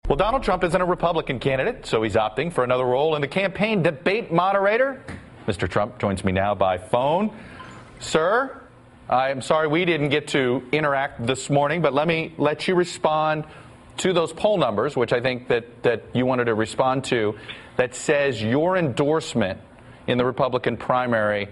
Well, Donald Trump isn't a Republican candidate, so he's opting for another role in the campaign debate moderator. Mr. Trump joins me now by phone. Sir, I'm sorry we didn't get to interact this morning, but let me let you respond to those poll numbers, which I think that you wanted to respond to, that says your endorsement in the Republican primary,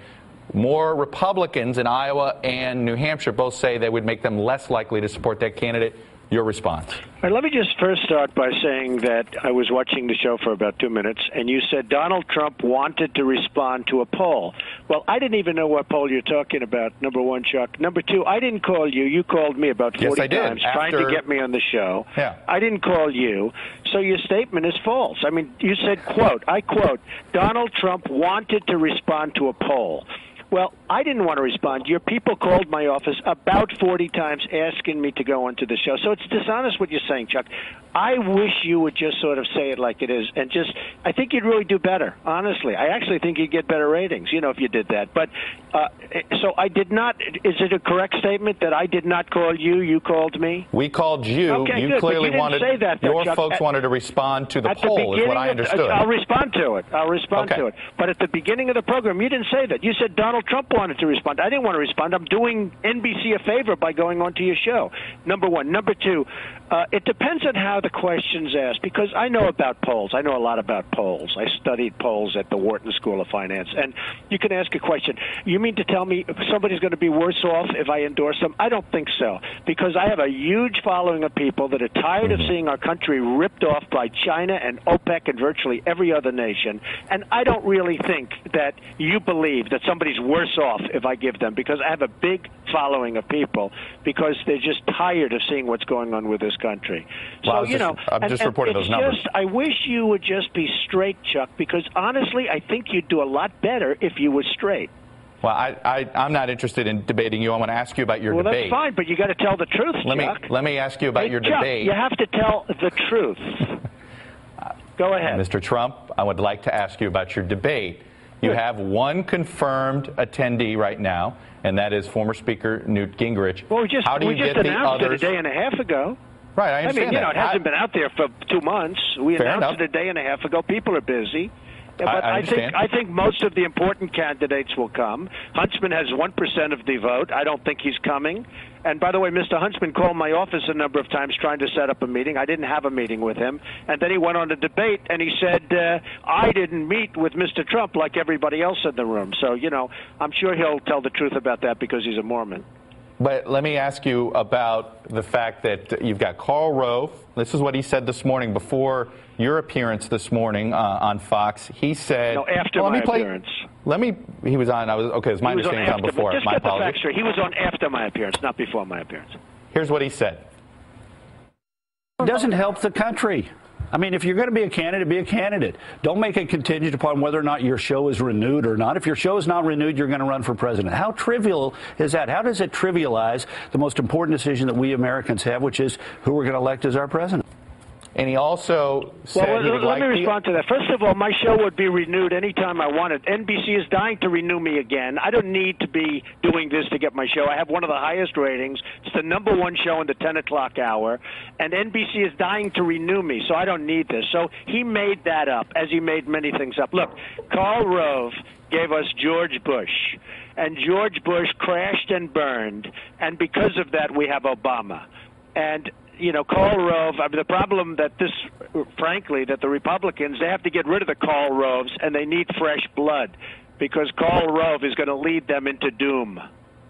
more Republicans in Iowa and New Hampshire both say they would make them less likely to support that candidate. Your response. All right, let me just first start by saying that I was watching the show for about 2 minutes, and you said Donald Trump wanted to respond to a poll. Well, I didn't even know what poll you're talking about, number one, Chuck. Number two, I didn't call you. You called me about 40 times trying to get me on the show. Yeah. I didn't call you, so your statement is false. I mean, you said, quote, I quote, Donald Trump wanted to respond to a poll. Well, I didn't want to respond. Your people called my office about 40 times asking me to go onto the show. So it's dishonest what you're saying, Chuck. I wish you would just sort of say it like it is and just, I think you'd really do better, honestly. I actually think you'd get better ratings, if you did that. But so I did not, is it a correct statement that I did not call you, you called me? We called you. Okay, you good, clearly but you didn't say that, though, your Chuck. folks wanted to respond to the poll, is what I understood. I'll respond to it. I'll respond to it. But at the beginning of the program, you didn't say that. You said Donald Trump wanted to respond. I didn't want to respond. I'm doing NBC a favor by going on to your show, number one. Number two, it depends on how the question's asked, because I know about polls. I know a lot about polls. I studied polls at the Wharton School of Finance. And you can ask a question. You mean to tell me somebody's going to be worse off if I endorse them? I don't think so, because I have a huge following of people that are tired of seeing our country ripped off by China and OPEC and virtually every other nation. And I don't really think that you believe that somebody's worse off if I give them, because I have a big following of people, because they're just tired of seeing what's going on with this country. Well, So, I'm just reporting those numbers. I wish you would just be straight, Chuck, because honestly, I think you'd do a lot better if you were straight. Well, I'm not interested in debating you. I want to ask you about your debate. Well, that's fine, but you got to tell the truth, Chuck. Let me ask you about your Chuck, debate. You have to tell the truth. Go ahead. Mr. Trump, I would like to ask you about your debate. You have one confirmed attendee right now, and that is former Speaker Newt Gingrich. Well, we just announced it a day and a half ago. Right, I understand it hasn't been out there for 2 months. We announced it a day and a half ago. People are busy. But I think most of the important candidates will come. Huntsman has 1% of the vote. I don't think he's coming. And by the way, Mr. Huntsman called my office a number of times trying to set up a meeting. I didn't have a meeting with him. And then he went on a debate, and he said, I didn't meet with Mr. Trump like everybody else in the room. So, I'm sure he'll tell the truth about that because he's a Mormon. But let me ask you about the fact that you've got Karl Rove. This is what he said this morning before your appearance this morning on Fox. He said, "No, after my appearance." He was on. It was my understanding he was on before. Just my get apologies. the facts straight. He was on after my appearance, not before my appearance. Here's what he said. It doesn't help the country. I mean, if you're going to be a candidate, be a candidate. Don't make it contingent upon whether or not your show is renewed or not. If your show is not renewed, you're going to run for president. How trivial is that? How does it trivialize the most important decision that we Americans have, which is who we're going to elect as our president? And he also said he would let me respond to that. First of all, my show would be renewed anytime I wanted. NBC is dying to renew me again. I don't need to be doing this to get my show. I have one of the highest ratings. It's the #1 show in the 10 o'clock hour. And NBC is dying to renew me, so I don't need this. So he made that up, as he made many things up. Look, Karl Rove gave us George Bush. And George Bush crashed and burned. And because of that, we have Obama. And Karl Rove, the problem that that the Republicans, they have to get rid of the Karl Roves, and they need fresh blood, because Karl Rove is going to lead them into doom.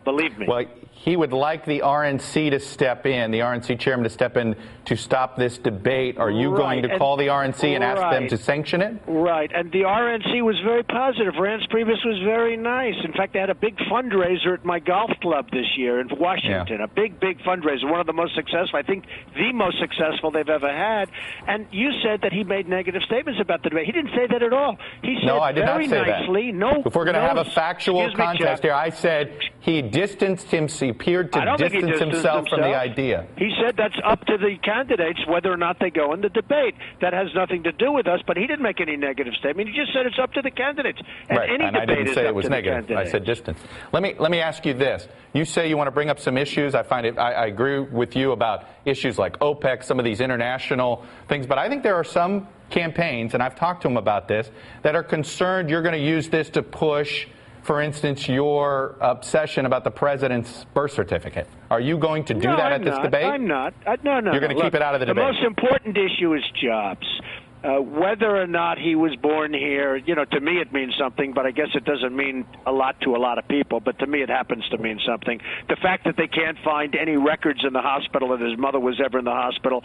Believe me. Well, he would like the RNC to step in, the RNC chairman to step in to stop this debate. Are you going to call the RNC and ask them to sanction it? Right. And the RNC was very positive. Rance Priebus was very nice. In fact, they had a big fundraiser at my golf club this year in Washington. Yeah. A big, big fundraiser. One of the most successful, I think the most successful they've ever had. And you said that he made negative statements about the debate. He didn't say that at all. He said I did very not say nicely. that. If we're going to have a factual contest here, I said he distanced himself He appeared I to don't think he distance distanced himself from the idea. He said that's up to the candidates whether or not they go in the debate. That has nothing to do with us, but he didn't make any negative statement. He just said it's up to the candidates. And right, any and I debate didn't is say up it was to the negative. I candidates. said distance. Let me ask you this. You say you want to bring up some issues. I agree with you about issues like OPEC, some of these international things, but I think there are some campaigns, and I've talked to them about this, that are concerned you're going to use this to push, for instance, your obsession about the president's birth certificate. Are you going to do that at this debate? I'm not. No. You're going to keep it out of the debate. The most important issue is jobs. Whether or not he was born here, to me it means something, but I guess it doesn't mean a lot to a lot of people. But to me it happens to mean something. The fact that they can't find any records in the hospital that his mother was ever in the hospital,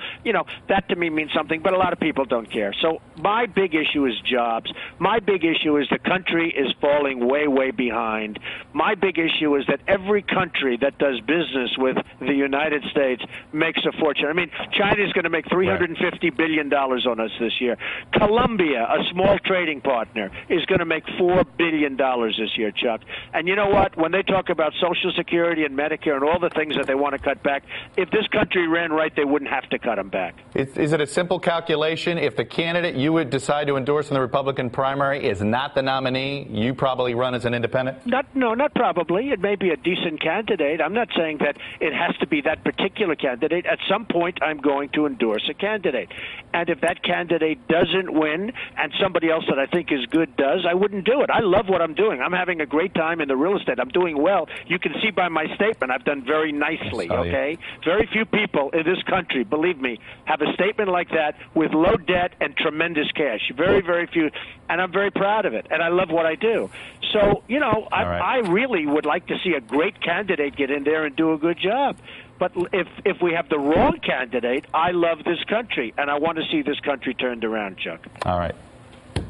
that to me means something, but a lot of people don't care. So my big issue is jobs. My big issue is the country is falling way, way behind. My big issue is that every country that does business with the United States makes a fortune. I mean, China's going to make $350 billion on us this year. Colombia, a small trading partner, is going to make $4 billion this year, Chuck. And you know what? When they talk about Social Security and Medicare and all the things that they want to cut back, if this country ran right, they wouldn't have to cut them back. Is it a simple calculation? If the candidate you would decide to endorse in the Republican primary is not the nominee, you probably run as an independent? Not probably. It may be a decent candidate. I'm not saying that it has to be that particular candidate. At some point, I'm going to endorse a candidate. And if that candidate doesn't win and somebody else that I think is good does, I wouldn't do it. I love what I'm doing. I'm having a great time in the real estate. I'm doing well. You can see by my statement I've done very nicely, okay? Very few people in this country, believe me, have a statement like that with low debt and tremendous cash. Very, very few. And I'm very proud of it. And I love what I do. So, I really would like to see a great candidate get in there and do a good job. But if we have the wrong candidate, I love this country, and I want to see this country turned around, Chuck. All right.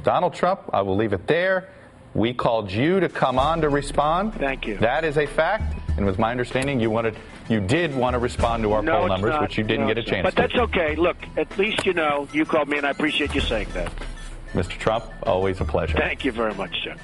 Donald Trump, I will leave it there. We called you to come on to respond. Thank you. That is a fact, and it was my understanding you did want to respond to our poll numbers, which you didn't get a chance to. But that's okay. Look, at least you called me, and I appreciate you saying that. Mr. Trump, always a pleasure. Thank you very much, Chuck.